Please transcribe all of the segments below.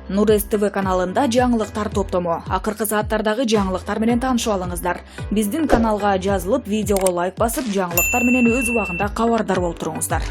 Нур СТВ каналында жаңылыктар топтому. Акыркы сааттардагы жаңылыктар менен таанышып алыңыздар. Биздин каналга жазылып, видеого лайк басып, жаңылыктар менен өз убагында кабардар болуп туруңуздар.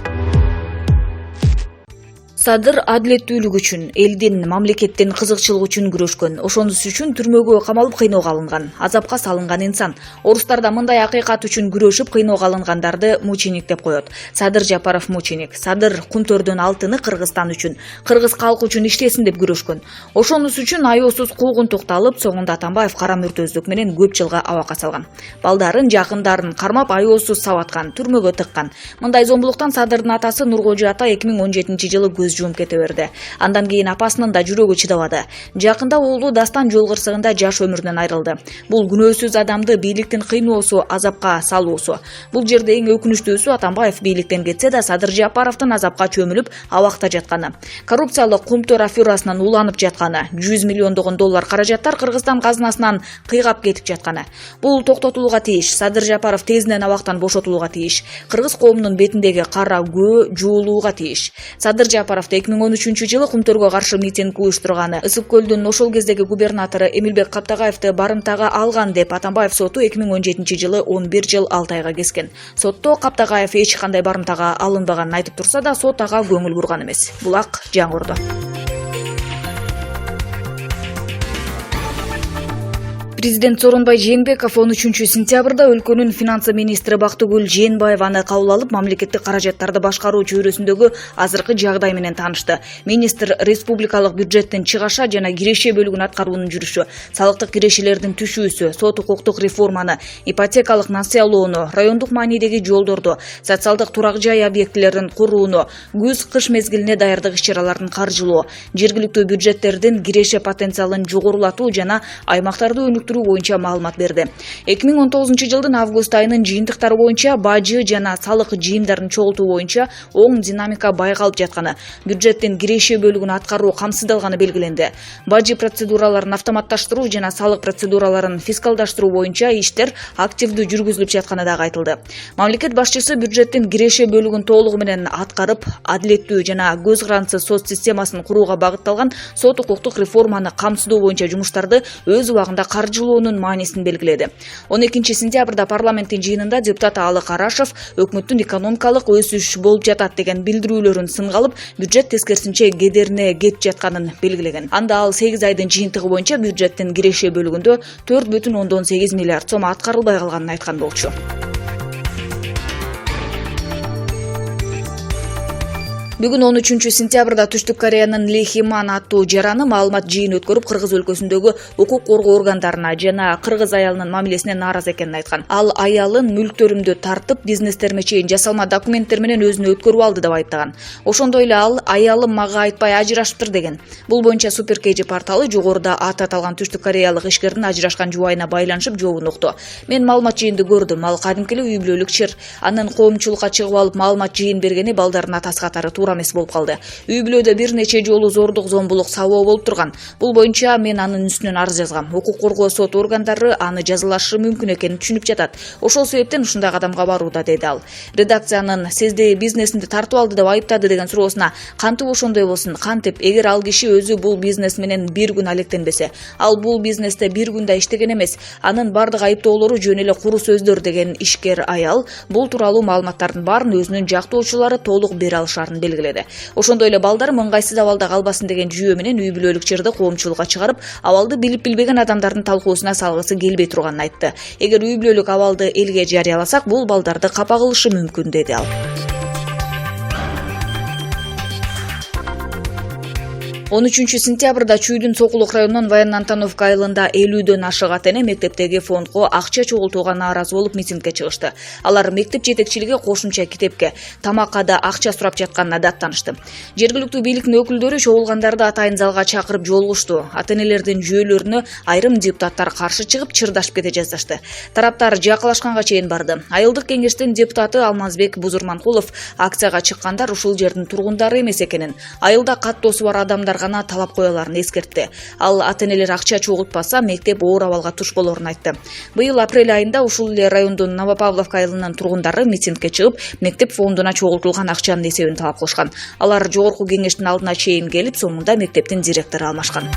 Садыр адилеттүүлүк үчүн, элдин, мамлекеттин кызыкчылыгы үчүн күрөшкөн. Ошонус үчүн түрмөгө камалып кыйноого алынган, азапка салынган инсан. Орустарда мындай акыйкат үчүн күрөшүп кыйноого алынгандарды мученик деп коет. Садыр Жапаров мученик. Садыр кумтөрдөн алтыны Кыргызстан үчүн, кыргыз калкы үчүн иштесин деп күрөшкөн. Ошонус үчүн аеосуз куугун тукталып, соңунда Атамбаев кара мүртөздүк менен көп жылга абакка салган. Балдарын, жакындарын кармап аеосуз сабаткан, түрмөгө тыккан. Мындай зомбулуктан Садырдын атасы Нуркожо ата 2017-жылы көз жумуп кете берди. Андан кийин апасынын да жүрөгү чыдабады. Жакында уулу Дастан жол кырсыгында жаш өмүрүнөн айрылды. Бул күнөөсүз адамды бийликтин кыйноосу, азапка салуусу. Бул жерде эң өкүнүчтүүсү Атамбаев бийликтен кетсе да Садыр Жапаровдун азапка чөмүлүп, абакта жатканы. Коррупциялык кумтөр аферасынан уланып жатканы, 100 миллиондогон доллар каражаттар Кыргызстан казынасынан кыйгап кетип жатканы. Бул токтотулууга тийиш. Садыр Жапаров тезинен абактан бошотулууга тийиш. Кыргыз коомунун бетиндеги кара көө жуулууга тийиш. Садыр Жапаров 2013-жылы кумтөргө каршы митинг уюштурганы, Ысык көлдүн ошол кездеги губернатору Эмилбек Каптагаевди барымтага алган деп Атамбаев соту 2017-жылы 11 жыл 6 айга кескен. Сотто Каптагаев эч кандай барымтага алынбаганын айтып турса да, сот ага көңүл бурган эмес. Булак жаңырды. Президент Сооронбай Жээнбеков 13-сентябрда өлкөнүн финансы министри Бактыгүл Жээнбаеваны кабыл алып, мамлекеттик каражаттарды башкаруу чөйрөсүндөгү азыркы жагдай менен таанышты. Министр республикалык бюджеттин чыгаша жана киреше бөлүгүн аткаруунун жүрүшү, салыктык кирешелердин түшүүсү, сот укуктук реформаны, ипотекалык нациялоону, райондук маанидеги жолдорду, социалдык турак жай объектилерин курууну, күз-кыш мезгилине даярдык иш-чараларын каржылоо, жергиликтүү бюджеттердин киреше потенциалын жогорулатуу жана аймактарды өнүктүрүү боюнча маалымат берди. 2019-жылдын август айынын жыйынтыктары боюнча бажы жана салык жыйымдарын чогултуу боюнча оң динамика байкалып жатканы, бюджеттин киреше бөлүгүн аткаруу камсыздалганы белгиленди. Бажы процедураларын автоматташтыруу жана салык процедураларын фискалдаштыруу боюнча иштер активдүү жүргүзүлүп жатканы дагы айтылды. Мамлекет башчысы бюджеттин киреше бөлүгүн толугу менен аткарып, адилеттүү жана көз карансыз сот системасын курууга багытталган сот укуктук реформаны камсыздоо боюнча жумуштарды өз убагында каржылоонун маанисин белгиледи. 12-сентябрда парламенттин жыйынында депутат Алы Карашев өкмөттүн экономикалык өсүш болуп жатат деген билдирүүлөрүн сынга алып, бюджет тескерисинче кедерине кетип жатканын белгилеген. Анда ал 8 айдын жыйынтыгы боюнча бюджеттин киреше бөлүгүндө 4,8 миллиард сом аткарылбай калганын айткан болчу. Бүгүн 13-сентябрда Түштүк Кореянын Лейхиман аттуу жараны маалымат жыйын өткөрүп, Кыргыз өлкөсүндөгү укук коргоо органдарына жана кыргыз аялынын мамилесине нааразы экенин айткан. Ал аялын мүлктөрүмдү тартып, бизнестериме чейин жасалма документтер менен өзүнө өткөрүп алды деп айттаган. Ошондой эле ал аялым мага айтпай ажырашыптыр деген. Бул боюнча Супер Кежи порталы жогоруда аты аталган Түштүк Кореялык ишкердин ажырашкан жубайына байланышып жообун укту. Мен маалымат жыйынды көрдүм. Ал кадимки эле үй бүлөлүк чыр. Анын коомчулукка чыгып алып маалымат жыйын бергени балдардын атасы катары эмес болуп калды. Үй бүлөдө бир нече жолу зордук, зомбулук, сабоо болуп турган. Бул боюнча мен анын үстүнөн арыз жазгам. Укук коргоо сот органдары аны жазалашы мүмкүн экенин түшүнүп жатат. Ошол себептен ушундай кадамга барууда, деди ал. Редакциянын сизди бизнесинди тартып алды деп айыптады деген суроосуна кантип ошондой болсун? Кантип? Эгер ал киши өзү бул бизнес менен бир күн алектенбесе, ал бул бизнесте бир күн да иштеген эмес. Анын бардык айыптоолору жөн эле куру сөздөр деген ишкер аял бул тууралуу маалыматтардын баарын өзүнүн жактоочулары толук бере алышаарын белгиледи. Ошондой эле балдарым ыңгайсыз абалда калбасын деген жүйө менен үй бүлөлүк чырды коомчулукка чыгарып, абалды билип билбеген адамдардын талкуусуна салгысы келбей турганын айтты. Эгер үй бүлөлүк абалды элге жарыяласак, бул балдарды капа кылышы мүмкүн, деди ал. 13-сентябрда Чүйдүн Сокулук районунун Военно-Антоновка айылында 50дөн ашык ата-эне мектептеги фондго акча чогултууга нааразы болуп митингге чыгышты. Алар мектеп жетекчилиги кошумча китепке, тамакка да акча сурап жатканына даттанышты. Жергиликтүү бийликтин өкүлдөрү чогулгандарды атайын залга чакырып жолугушту. Ата-энелердин жүйөлөрүнө айрым депутаттар каршы чыгып, чырдашып кете жаздашты. Тараптар жакылашканга чейин барды. Айылдык кеңештин депутаты Алмазбек Бузурманкулов акцияга чыккандар ушул жердин тургундары эмес экенин, айылда каттоосу бар адамдар ата-аналар гана талап кояларын эскертти. Ал ата-энелер акча чогултпаса мектеп оор абалга туш болорун айтты. Быйыл апрель айында ушул эле райондун Новопавловка айылынын тургундары митингге чыгып, мектеп фондуна чогултулган акчанын эсебин талап кылышкан. Алар жогорку кеңештин алдына чейин келип, соңунда мектептин директору алмашкан.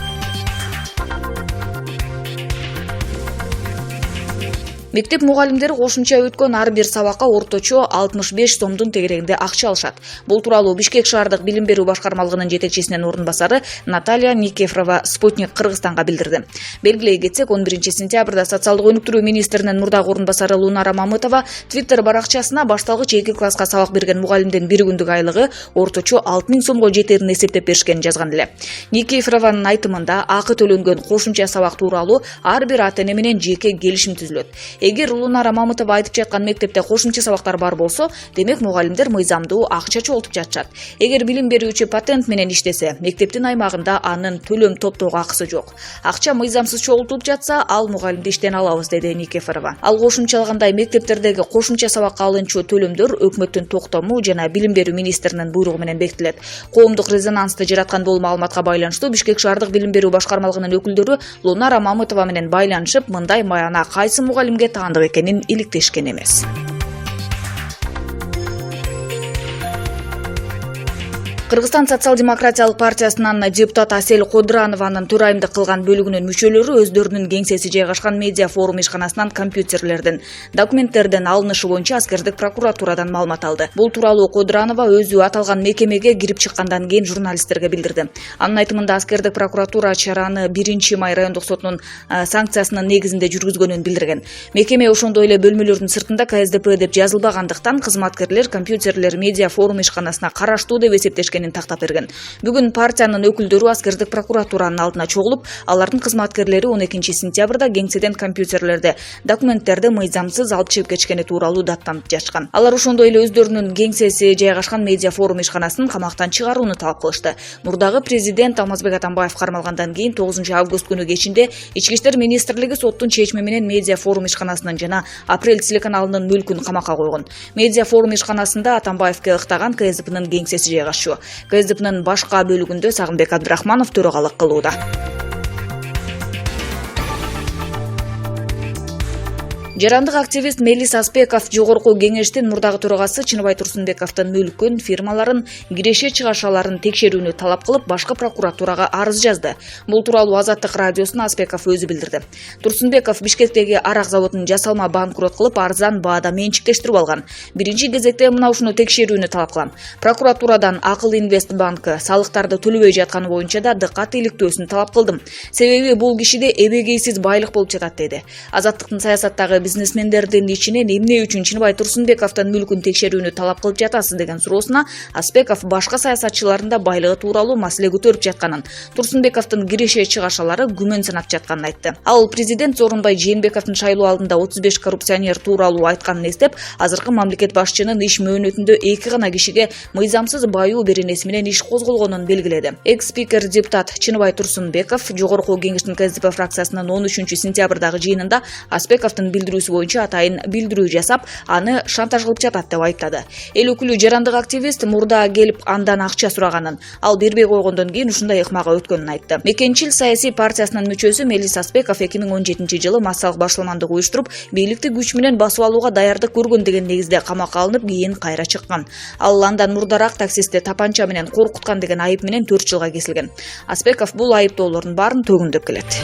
Мектеп мугалимдери кошумча өткөн ар бир сабакка орточо 65 сомдун тегерегинде акча алышат. Бул тууралуу Бишкек шаардык билим берүү башкармалыгынын жетекчисинин орун басары Наталья Никифорова Спутник Кыргызстанга билдирди. Белгилей кетсек, 11 сентябрда социалдык өнүктүрүү министринин мурдагы орун басары Лунара Мамытова Twitter баракчасына башталгыч 2 класска сабак берген мугалимдин бир күндүк айлыгы орточо 6000 сомго жетерин эсептеп беришкенин жазган эле. Никифорованын айтымында акы төлөнгөн кошумча сабак тууралуу ар бир ата-эне менен жеке келишим түзүлөт. Эгер Лунара Мамытова айтып жаткан мектепте кошумча сабактар бар болсо, демек мугалимдер мыйзамдуу акча чогултуп жатышат. Эгер билим берүүчү патент менен иштесе, мектептин аймагында анын төлөм топтоого акысы жок. Акча мыйзамсыз чогултулуп жатса, ал мугалимди иштен алабыз, деди Никифорова. Ал кошумчалагандай мектептердеги кошумча сабакка алынчу төлөмдөр өкмөттүн токтому жана билим берүү министринин буйругу менен бекитилет. Коомдук резонансты жараткан бул маалыматка байланыштуу Бишкек шаардык билим берүү башкармалыгынын өкүлдөрү Лунара Мамытова менен байланышып, мындай маяна кайсы мугалимге таандык экенин иликтешкен эмес. Кыргызстан социал-демократиялык партиясынан депутат Асель Кодранованын төрайымдык кылган бөлүгүнүн мүчөлөрү өздөрүнүн кеңсеси жайгашкан медиа форум ишканасынан компьютерлердин, документтердин алынышы боюнча аскердик прокуратурадан маалымат алды. Бул тууралуу Кодранова өзү аталган мекемеге кирип чыккандан кийин журналисттерге билдирди. Анын айтымында аскердик прокуратура чараны 1-май райондук сотунун санкциясынын негизинде жүргүзгөнүн билдирген. Мекеме ошондой эле бөлмөлөрдүн сыртында КСДП деп жазылбагандыктан кызматкерлер компьютерлер медиа форум ишканасына караштуу деп эсептешкен тактап берген. Бүгүн партиянын өкүлдөрү аскердик прокуратуранын алдына чогулуп, алардын кызматкерлери 12 сентябрда кеңседен компьютерлерди, документтерди мыйзамсыз алып чыгып кетишкени тууралуу даттанып жатышкан. Алар ошондой эле өздөрүнүн кеңсеси жайгашкан медиа форум ишканасын камактан чыгарууну талап кылышты. Мурдагы президент Алмазбек Атамбаев кармалгандан кийин 9 август күнү кечинде Ички иштер министрлиги соттун чечими менен медиа форум ишканасынын жана Апрель телеканалынын мүлкүн камакка койгон. Медиа форум ишканасында Атамбаевке ыктаган КСДПнын кеңсеси жайгашчу. КСДПнын башка бөлүгүндө Сагынбек Абдрахманов төрагалык кылууда. Жарандык активист Мелис Аспеков жогорку кеңештин мурдагы төрагасы Чыныбай Турсунбековдун мүлкүн, фирмаларын, киреше чыгашаларын текшерүүнү талап кылып, башкы прокуратурага арыз жазды. Бул тууралуу Азаттык радиосуна Аспеков өзү билдирди. Турсунбеков Бишкектеги арак заводун жасалма банкрот кылып, арзан баада менчиктештирип алган. Биринчи кезекте мына ушуну текшерүүнү талап кылам. Прокуратурадан Акыл Инвест банкы салыктарды төлөбөй жатканы боюнча да дыккат иликтөөсүн талап кылдым. Себеби бул кишиде эбегейсиз байлык болуп жатат, деди. Азаттыктын саясаттагы бизнесмендердин ичинен эмне үчүн Чыныбай Турсунбековдун мүлкүн текшерүүнү талап кылып жатасыз деген суроосуна Аспеков башка саясатчылардын да байлыгы тууралуу маселе көтөрүп жатканын, Турсунбековдун киреше чыгашалары күмөн санап жатканын айтты. Ал президент Зорунбай Жээнбековдун шайлоо алдында 35 коррупционер тууралуу айтканын эстеп, азыркы мамлекет башчынын иш мөөнөтүндө 2 гана кишиге мыйзамсыз баюу беренеси менен иш козголгонун белгиледи. Экс-спикер депутат Чыныбай Турсунбеков жогорку кеңештин КСДП фракциясынын 13 сентябрдагы жыйынында Аспековдун билдирүүсү боюнча атайын билдирүү жасап, аны шантаж кылып жатат деп айттады. Эл өкүлү жарандык активист мурда келип андан акча сураганын, ал бербей койгондон кийин ушундай ыкмага өткөнүн айтты. Мекенчил саясий партиясынын мүчөсү Мелис Аспеков 2017 жылы массалык башаламандык уюштуруп, бийликти күч менен басып алууга даярдык көргөн деген негизде камакка алынып, кийин кайра чыккан. Ал андан мурдараак таксистти тапанча менен коркуткан деген айып менен 4 жылга кесилген. Аспеков бул айыптоолордун баарын төгүндөп келет.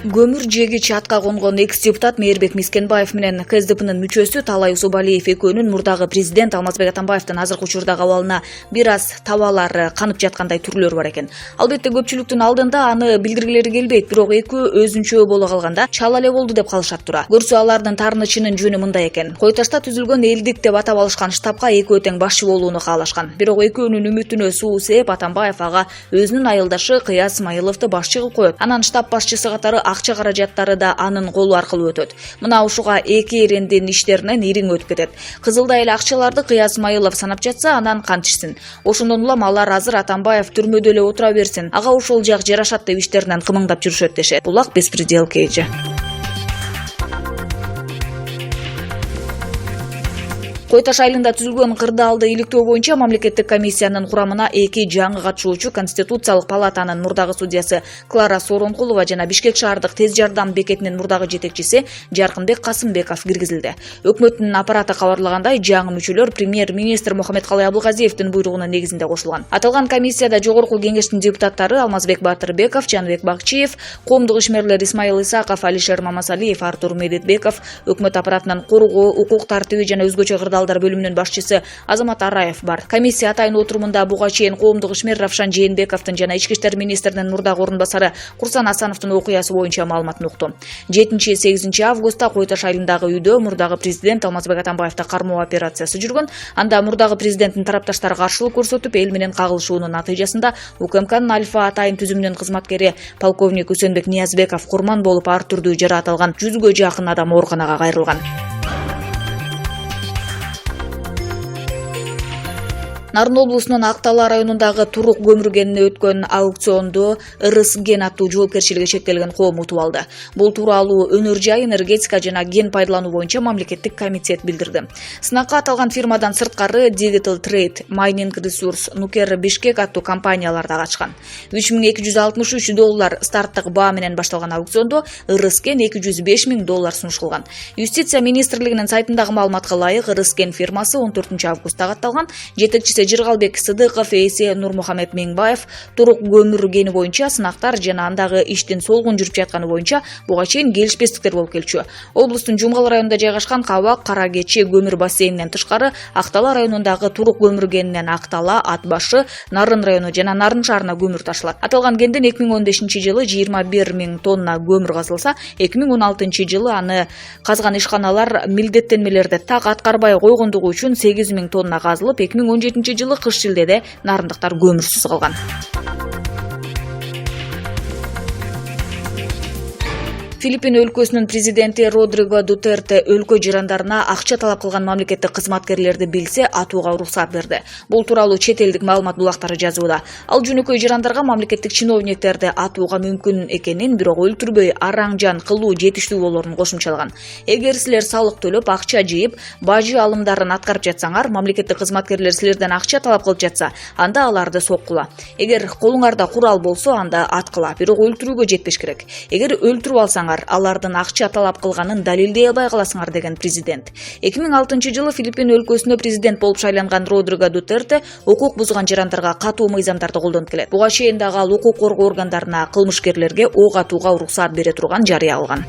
Көмүр жегич атка конгон экс-депутат Мээрбек Мискенбаев менен КСДПнын мүчөсү Талай Усубалиев экөөнүн мурдагы президент Алмазбек Атамбаевдин азыркы учурдагы абалына бир аз табалар канып жаткандай түрлөр бар экен. Албетте көпчүлүктүн алдында аны билдиргилери келбейт, бирок экөө өзүнчө боло калганда чала эле болду деп калышат тура. Көрсө алардын таарынычынын жөнү мындай экен. Койташта түзүлгөн элдик деп атап алышкан штабка экөө тең башчы болууну каалашкан. Бирок экөөнүн үмүтүнө суу сээп Атамбаев ага өзүнүн айылдашы Кыя Смайыловду башчы кылып коет. Анан штаб башчысы катары акча каражаттары да анын колу аркылуу өтөт. Мына ушуга эки эриндин иштеринен ириң өтүп кетет. Кызылда эле акчаларды Кыя Смайылов санап жатса, анан кантишсин. Ошондон улам алар азыр Атамбаев түрмөдө эле отура берсин. Ага ошол жак жарашат деп иштеринен кымыңдап жүрүшөт дешет. Булак беспредел кейжи. Кой Таш айылында түзүлгөн кырдаалды иликтөө боюнча мамлекеттик комиссиянын курамына 2 жаңы катышуучу Конституциялык палатанын мурдагы судьясы Клара Соронкулова жана Бишкек шаардык тез жардам бекетинин мурдагы жетекчиси Жаркынбек Касымбеков киргизилди. Өкмөттүн аппараты кабарлагандай, жаңы мүчөлөр премьер-министр Мухаммедкалый Абылгазиевдин буйругунун негизинде кошулган. Аталган комиссияда жогорку кеңештин депутаттары Алмазбек Батырбеков, Жаныбек Бакчиев, коомдук ишмерлер Исмаил Исаков, Алишер Мамасалиев, Артур Медетбеков, өкмөт аппаратынын коргоо, укук тартиби жана өзгөчө кырдаалдар бөлүмүнүн башчысы Азамат Араев бар. Комиссия атайын отурумунда буга чейин коомдук ишмер Равшан Жээнбековдун жана ички иштер министринин мурдагы орун басары Курсан Асановдун окуясы боюнча маалыматын укту. 7-8 августта Кой Таш айылындагы үйдө мурдагы президент Алмазбек Атамбаевди кармоо операциясы жүргөн. Анда мурдагы президенттин тарапташтары каршылык көрсөтүп, эл менен кагылышуунун натыйжасында УКМКнын Альфа атайын түзүмүнүн кызматкери полковник Үсөнбек Ниязбеков курман болуп ар түрдүү жараат алган 100га жакын адам ооруканага кайрылган. Нарын облусунун Актала районундагы Турук көмүр кенине өткөн аукционду ырыс ген аттуу жоопкерчилиги чектелген коом утуп алды. Бул тууралуу Өнөр жай энергетика жана ген пайдалануу боюнча мамлекеттик комитет билдирди. Сынакка аталган фирмадан сырткары Digital Trade, Mining Resource, Nuker Bishkek аттуу компаниялар да катышкан. $3263 старттык баа менен башталган аукциондо ырыс ген $205,000 сунушталган. Юстиция министрлигинин сайтындагы маалыматка ылайык, ырыс ген фирмасы 14 августта катталган. Жетекчиси Жыргалбек Сыдыков, ээси Нурмухамед Меңбаев Турук көмүр кени боюнча сынактар жана андагы иштин солгун жүрүп жатканы боюнча буга чейин келишпестиктер болуп келчү. Облустун Жумгал районунда жайгашкан Кабак, Карагечи көмүр бассейнинен тышкары Актала районундагы Турук көмүр кенинен Актала, Атбашы, Нарын району жана Нарын шаарына көмүр ташылат. Аталган кенден 2015-жылы 21,000 тонна көмүр казылса, 2016-жылы аны казган ишканалар милдеттенмелерди так аткарбай койгондугу үчүн 8,000 тонна казылып, 2017-жылы кыш шилдеде нарындыктар көмүрсүз калган. Филиппин өлкөсүнүн президенти Родриго Дутерте өлкө жырандарына акча талап кылган мамлекеттик кызматкерлерди билсе атууга уруксат берди. Бул тууралуу чет элдик маалымат булактары жазууда. Ал жөнөкөй жырандарга мамлекеттик чиновниктерди атууга мүмкүн экенин, бирок өлтүрбөй араң-жан кылуу жетиштүү болоорун кошумчалаган. Эгер силер салык төлөп, акча жыйып, бажы алымдарын аткарып жатсаңар, мамлекеттик кызматкерлер силерден акча талап кылып жатса, анда аларды соккула. Эгер колуңарда курал болсо, анда аткыла, бирок өлтүрүүгө жетпеш керек. Эгер өлтүрүп алсаңар, алардын акча талап кылганын далилдей албай каласыңар, деген президент. 2006-жылы Филиппин өлкөсүнө президент болуп шайланган Родриго Дутерте укук бузган жырандарга катуу мыйзамдарды колдонуп келет. Буга чейин дагы ал укук коргоо органдарына кылмышкерлерге ок атууга уруксат бере турган жарыя кылган.